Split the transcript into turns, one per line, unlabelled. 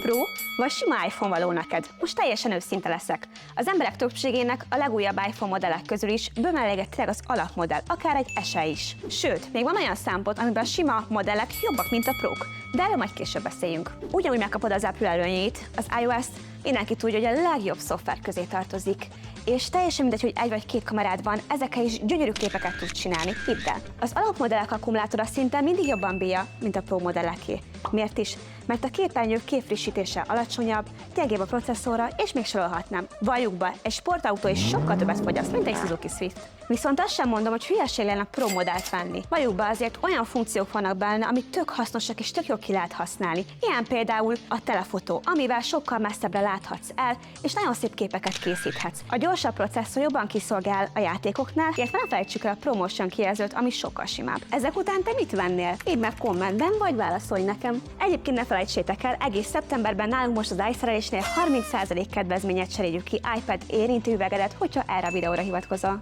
Pro vagy sima iPhone való neked? Most teljesen őszinte leszek. Az emberek többségének a legújabb iPhone modellek közül is bőven elégedett az alapmodell, akár egy SE is. Sőt, még van olyan szempont, amiben a sima modellek jobbak, mint a Prók. De erről majd később beszéljünk. Ugyanúgy megkapod az Apple előnyeit, az iOS-t, mindenki tudja, hogy a legjobb szoftver közé tartozik. És teljesen mindegy, hogy egy vagy két kamerád van, ezekkel is gyönyörű képeket tudsz csinálni, hidd el. Az alapmodellek akkumulátora szinte mindig jobban bírja, mint a Pro modelleké. Miért is? Mert a képernyő képfrissítése alacsonyabb, gyengébb a processzorra, és még sorolhatnám. Valljuk be, egy sportautó is sokkal többet fogyaszt, mint egy Suzuki Swift. Viszont azt sem mondom, hogy hülyeség lenne a Pro modellt venni. Valljuk be, azért olyan funkciók vannak benne, amik tök hasznosak és tök jól ki lehet használni. Ilyen például a telefotó, amivel sokkal messzebbre láthatsz el, és nagyon szép képeket készíthetsz. A gyorsabb processzor jobban kiszolgál a játékoknál, illetve ne felejtsük el a ProMotion kijelzőt, ami sokkal simább. Ezek után te mit vennél? Írd meg kommentben, vagy válaszolj nekem. Egyébként ne felejtsétek el, egész szeptemberben nálunk most az iSerelésnél 30% kedvezményet cseréljük ki iPad érintő üvegedet, hogyha erre a videóra hivatkozol.